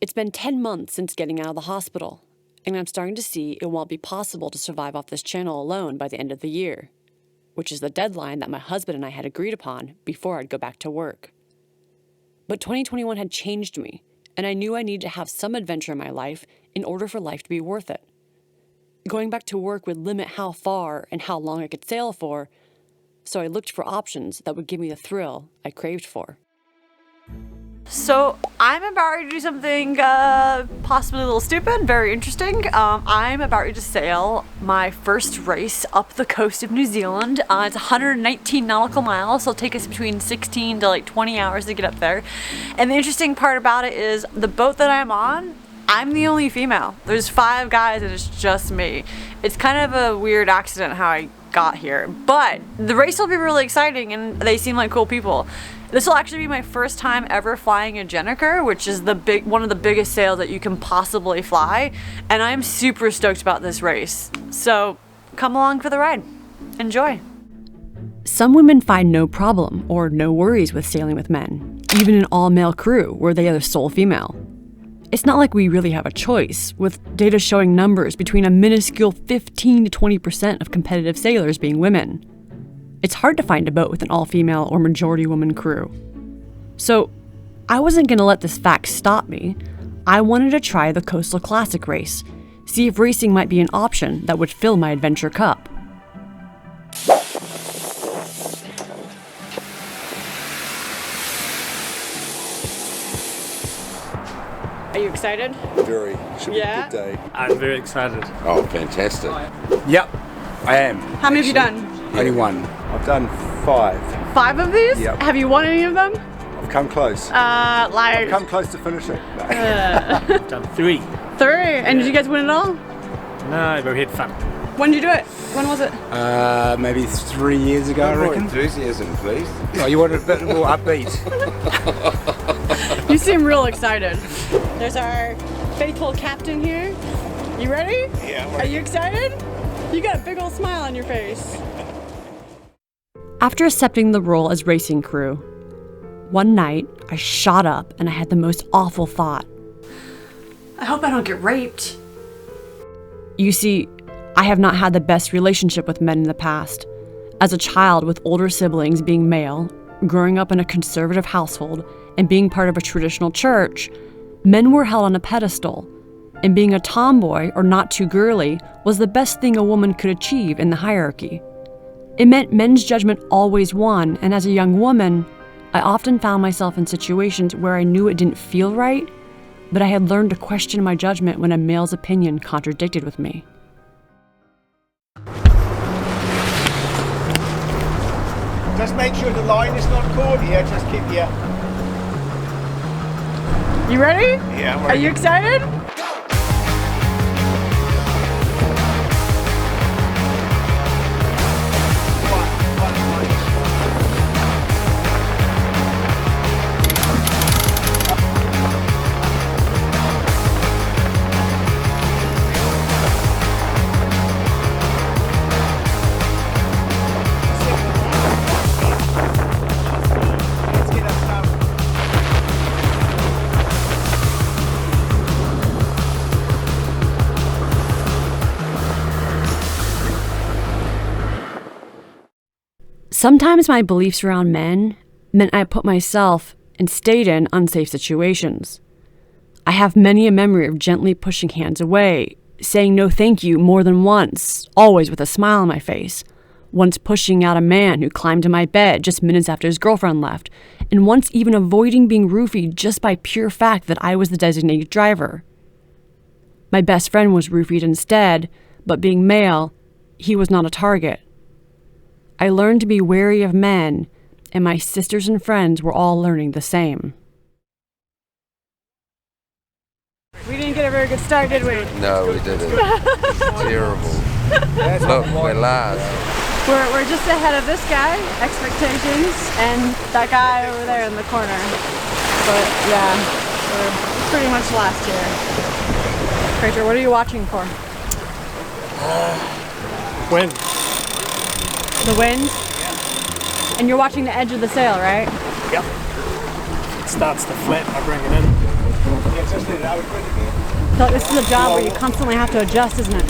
It's been 10 months since getting out of the hospital, and I'm starting to see it won't be possible to survive off this channel alone by the end of the year, which is the deadline that my husband and I had agreed upon before I'd go back to work. But 2021 had changed me, and I knew I needed to have some adventure in my life in order for life to be worth it. Going back to work would limit how far and how long I could sail for, so I looked for options that would give me the thrill I craved for. So I'm about ready to do something possibly a little stupid, very interesting. I'm about ready to sail my first race up the coast of New Zealand. It's 119 nautical miles, so it'll take us between 16 to like 20 hours to get up there. And the interesting part about it is the boat that I'm on, I'm the only female. There's 5 guys and it's just me. It's kind of a weird accident how I got here, but the race will be really exciting and they seem like cool people. This will actually be my first time ever flying a Jenniker, which is one of the biggest sails that you can possibly fly, and I'm super stoked about this race. So come along for the ride. Enjoy. Some women find no problem or no worries with sailing with men, even an all-male crew where they are the sole female. It's not like we really have a choice, with data showing numbers between a minuscule 15 to 20% of competitive sailors being women. It's hard to find a boat with an all-female or majority-woman crew. So, I wasn't going to let this fact stop me. I wanted to try the Coastal Classic race, see if racing might be an option that would fill my adventure cup. Are you excited? Very. Should be a good day. I'm very excited. Oh, fantastic. Yep, I am. How many have you done? Only one. I've done 5. 5 of these? Yep. Have you won any of them? I've come close. I've come close to finishing. No. I've done 3. 3? And did you guys win it all? No, but we had fun. When did you do it? When was it? Maybe 3 years ago, I reckon. Enthusiasm, please. Oh, you wanted a bit more upbeat. You seem real excited. There's our faithful captain here. You ready? Yeah, I'm Are you excited? You got a big old smile on your face. After accepting the role as racing crew, one night I shot up and I had the most awful thought. I hope I don't get raped. You see, I have not had the best relationship with men in the past. As a child with older siblings being male, growing up in a conservative household, and being part of a traditional church, men were held on a pedestal, and being a tomboy or not too girly was the best thing a woman could achieve in the hierarchy. It meant men's judgment always won, and as a young woman, I often found myself in situations where I knew it didn't feel right, but I had learned to question my judgment when a male's opinion contradicted with me. Just make sure the line is not caught here, just keep your... You ready? Yeah, I'm Are ready. you excited? Sometimes my beliefs around men meant I put myself and stayed in unsafe situations. I have many a memory of gently pushing hands away, saying no thank you more than once, always with a smile on my face, once pushing out a man who climbed in my bed just minutes after his girlfriend left, and once even avoiding being roofied just by pure fact that I was the designated driver. My best friend was roofied instead, but being male, he was not a target. I learned to be wary of men, and my sisters and friends were all learning the same. We didn't get a very good start, did we? No, we didn't. Terrible. Look, we're last. We're just ahead of this guy, expectations, and that guy over there in the corner. But yeah, we're pretty much last here. Fraser, what are you watching for? Wind. The wind? And you're watching the edge of the sail, right? Yep. It starts to flat, I bring it in. So this is a job where you constantly have to adjust, isn't it?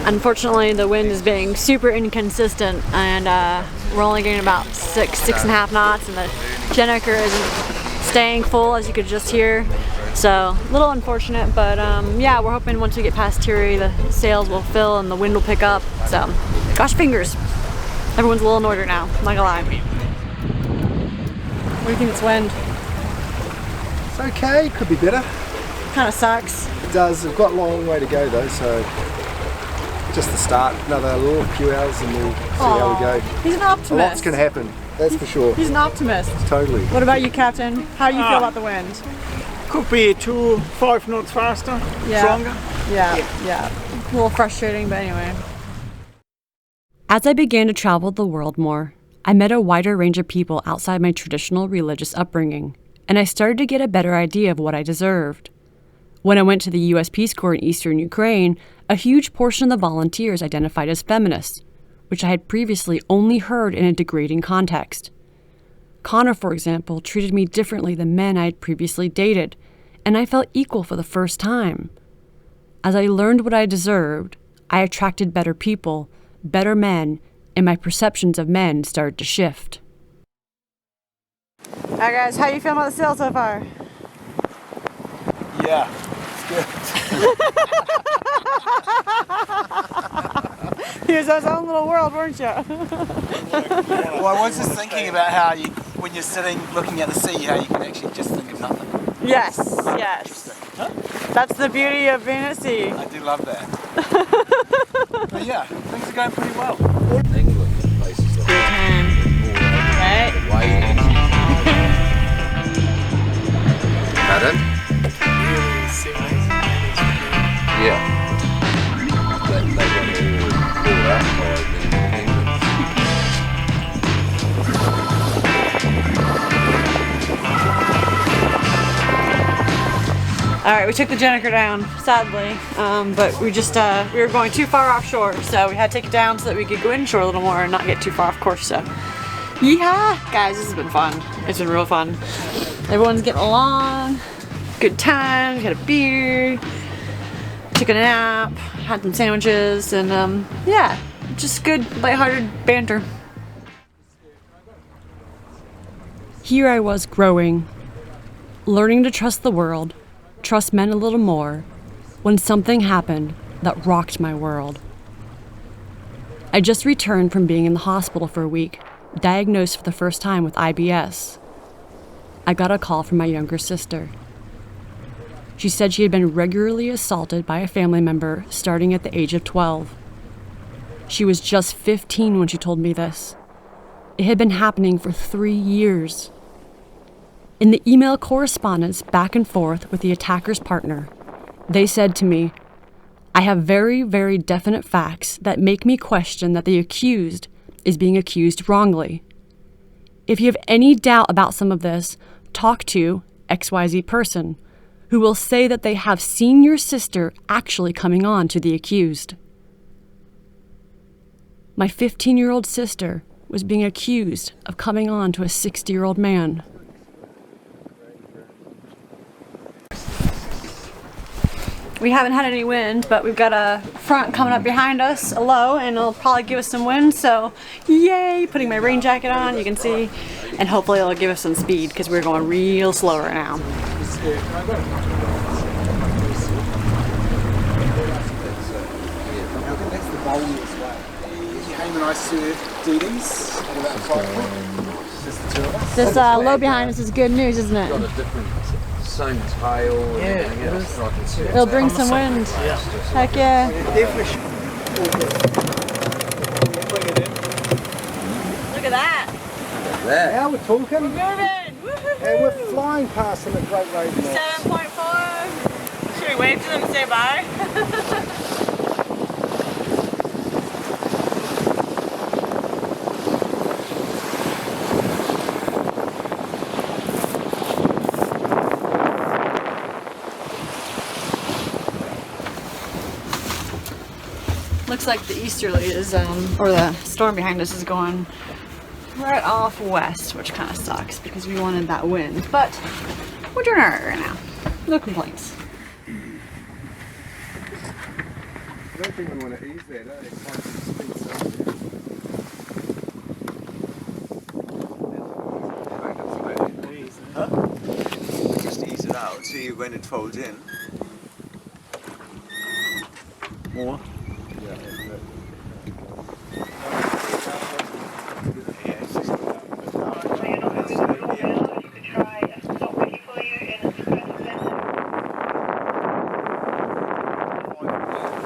Unfortunately, the wind is being super inconsistent, and we're only getting about 6.5 knots, and the generator isn't staying full, as you could just hear. So a little unfortunate, but yeah, we're hoping once we get past Turi, the sails will fill and the wind will pick up. So, gosh, fingers. Everyone's a little annoyed right now, I'm not gonna lie. What do you think it's wind? It's okay, could be better. Kind of sucks. It does. We've got a long way to go though, so just the start. Another little few hours and we'll see how we go. He's an optimist. Lots can happen, that's for sure. He's an optimist. Totally. What about you, Captain? How do you feel about the wind? Could be 5 knots faster, stronger. Yeah. A little frustrating, but anyway. As I began to travel the world more, I met a wider range of people outside my traditional religious upbringing, and I started to get a better idea of what I deserved. When I went to the U.S. Peace Corps in eastern Ukraine, a huge portion of the volunteers identified as feminists, which I had previously only heard in a degrading context. Connor, for example, treated me differently than men I had previously dated, and I felt equal for the first time. As I learned what I deserved, I attracted better people, better men, and my perceptions of men started to shift. Alright guys, how you feeling about the sail so far? Yeah, it's good. He was in his own little world, weren't you? Well, I was just thinking about how you, when you're sitting looking at the sea, how you can actually just think of nothing. Yes. Huh? That's the beauty of being at sea. I do love that. But yeah, things are going pretty well. England, places like Right? Pardon? Yeah. They got all outside in England. Alright, we took the generator down, sadly, but we were going too far offshore, so we had to take it down so that we could go inshore a little more and not get too far off course, so. Yeah! Guys, this has been fun. It's been real fun. Everyone's getting along, good time, had a beer, took a nap, had some sandwiches, and yeah, just good, lighthearted banter. Here I was growing, learning to trust the world, trust men a little more, when something happened that rocked my world. I just returned from being in the hospital for a week, diagnosed for the first time with IBS. I got a call from my younger sister. She said she had been regularly assaulted by a family member starting at the age of 12. She was just 15 when she told me this. It had been happening for 3 years. In the email correspondence back and forth with the attacker's partner, they said to me, "I have very, very definite facts that make me question that the accused is being accused wrongly. If you have any doubt about some of this, talk to XYZ person, who will say that they have seen your sister actually coming on to the accused." My 15-year-old sister was being accused of coming on to a 60-year-old man. We haven't had any wind, but we've got a front coming up behind us, a low, and it'll probably give us some wind, so yay! Putting my rain jacket on, you can see, and hopefully it'll give us some speed, because we're going real slow right now. That's the volume as well. Haim and I served duties at about 5 o'clock. Just the two of us. This low behind us is good news, isn't it? Got a different, same tail and everything else. I can see It'll bring some wind. Heck yeah. Look at that. that. Now we're talking. We're moving. Woohoo. And we're flying past them at great rate. 7.4. Should we wave to them and say bye? Looks like the easterly is, or the storm behind us is going right off west, which kind of sucks because we wanted that wind. But We're doing alright right now. No complaints. I don't think we want to ease that, eh? Just ease it out, see when it folds in. More.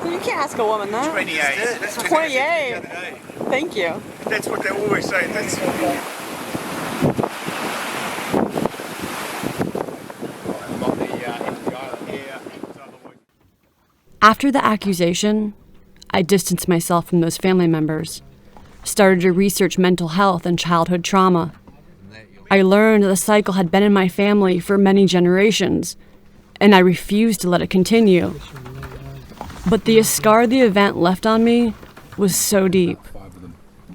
You can't ask a woman that. 28. That's what 28. the other day. Thank you. That's what they always say. That's After the accusation, I distanced myself from those family members, started to research mental health and childhood trauma. I learned that the cycle had been in my family for many generations, and I refused to let it continue. But the scar the event left on me was so deep.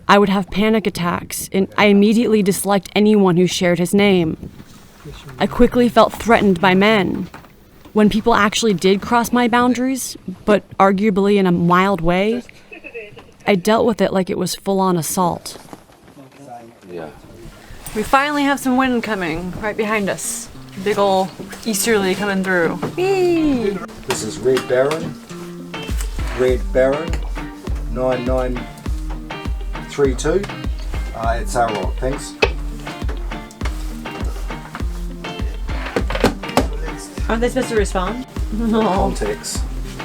I would have panic attacks, and I immediately disliked anyone who shared his name. I quickly felt threatened by men. When people actually did cross my boundaries, but arguably in a mild way, I dealt with it like it was full-on assault. Yeah. We finally have some wind coming right behind us. Big ol' easterly coming through. Whee! This is Red Baron. Red Baron 9932. It's our rock, thanks. Aren't they supposed to respond? No. Context.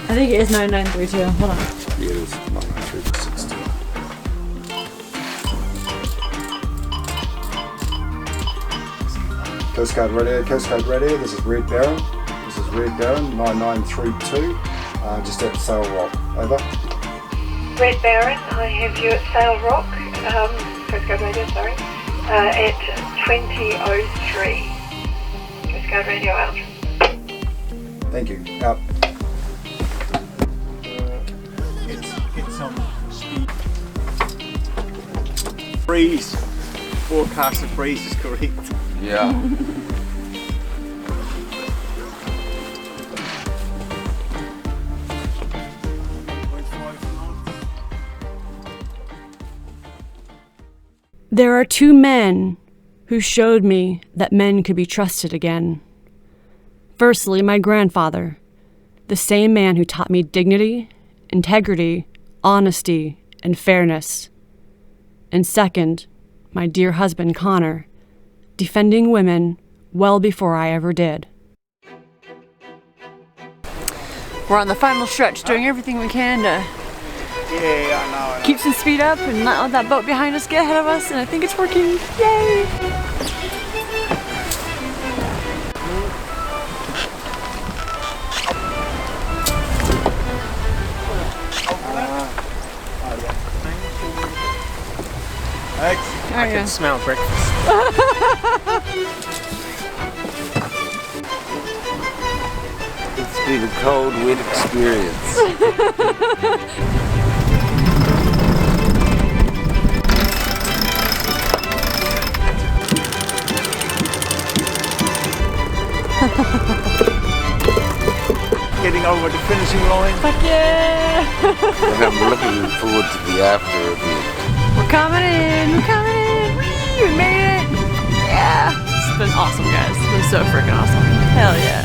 I think it is 9932. Hold on. Yeah, it is 9360. Coast Guard radio, Coast Guard radio. This is Red Baron. This is Red Baron 9932. Just at Sail Rock. Over. Red Baron, I have you at Sail Rock, Coast Guard Radio, sorry, at 2003. Coast Guard Radio out. Thank you. Out. it's on speed. Freeze. Forecast of freeze is correct. Yeah. There are two men who showed me that men could be trusted again. Firstly, my grandfather, the same man who taught me dignity, integrity, honesty, and fairness. And second, my dear husband, Connor, defending women well before I ever did. We're on the final stretch, doing everything we can to Yeah, I know. keep some speed up and not let that boat behind us get ahead of us, and I think it's working. Yay! I can smell breakfast. It's been a cold, wet experience. Getting over the finishing line. Fuck yeah! And I'm looking forward to the after event. We're coming in! We're coming in! Whee! We made it! Yeah! It's been awesome, guys. It's been so freaking awesome. Hell yeah.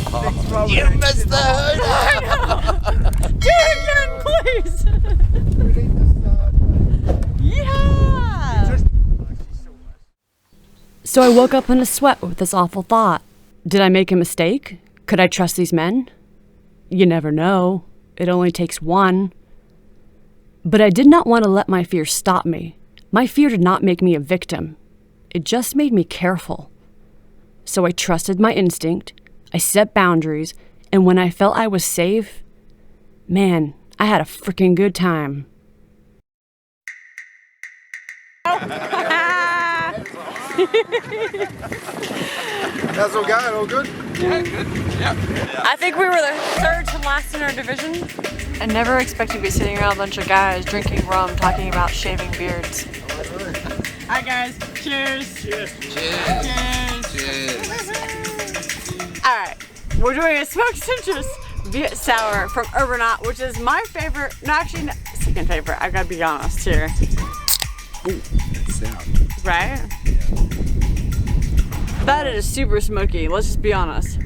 You missed the hood! Do it again, please! Yeah! So I woke up in a sweat with this awful thought. Did I make a mistake? Could I trust these men? You never know. It only takes one. But I did not want to let my fear stop me. My fear did not make me a victim. It just made me careful. So I trusted my instinct, I set boundaries, and when I felt I was safe, man, I had a freaking good time. How's it all going? All good? I think we were the third to last in our division. I never expected to be sitting around a bunch of guys drinking rum, talking about shaving beards. Hi guys, cheers! Cheers. Cheers. Cheers. Alright, we're doing a smoked citrus Viet sour from Uppbeat, which is my favorite, no actually, second favorite, I gotta be honest here. Ooh, it's sour. Right? That is super smoky, let's just be honest.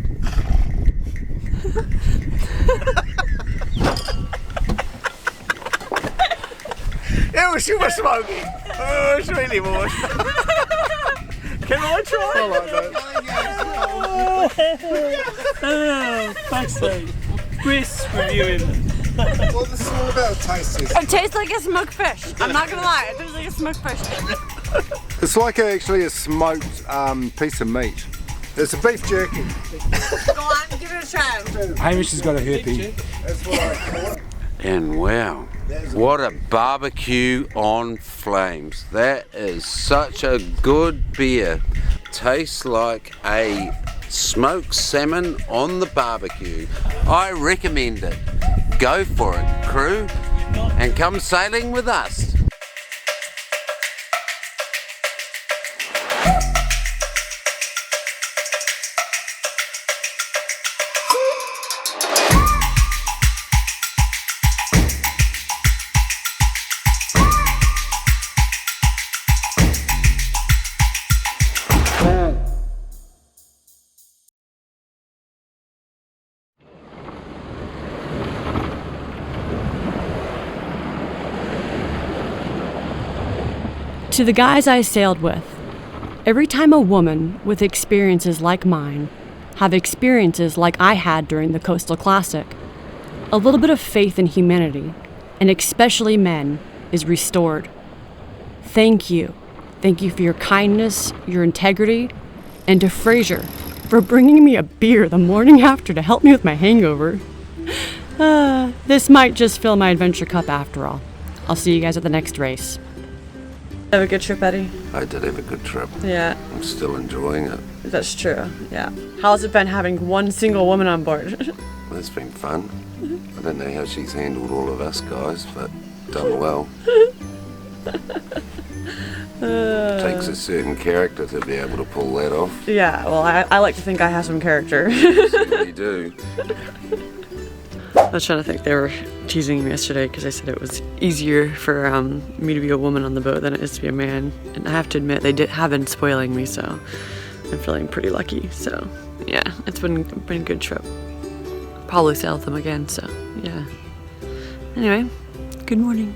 It was super smoky. Oh, it's really was. Can I try? I like that. Oh, fuck's sake. Chris reviewing it. Well, this is all about taste test. It tastes like a smoked fish. I'm not gonna lie, it tastes like a smoked fish. It's like actually a smoked piece of meat. It's a beef jerky. Go on, give it a try. Hamish has got a herpy. That's what I call it. And wow, what a barbecue on flames. That is such a good beer. Tastes like a smoked salmon on the barbecue. I recommend it. Go for it, crew, and come sailing with us. To the guys I sailed with, every time a woman with experiences like mine have experiences like I had during the Coastal Classic, a little bit of faith in humanity, and especially men, is restored. Thank you. Thank you for your kindness, your integrity, and to Fraser for bringing me a beer the morning after to help me with my hangover. This might just fill my adventure cup after all. I'll see you guys at the next race. Have a good trip, Eddie? I did have a good trip. Yeah, I'm still enjoying it. that's true. Yeah. How's it been having one single woman on board? It's been fun. I don't know how she's handled all of us guys, but done well. Takes a certain character to be able to pull that off. Yeah, well, I like to think I have some character. You certainly do. I was trying to think, they were teasing me yesterday because I said it was easier for me to be a woman on the boat than it is to be a man. And I have to admit, they have been spoiling me, so I'm feeling pretty lucky. So yeah, it's been a good trip. Probably sail with them again, so yeah. Anyway, good morning.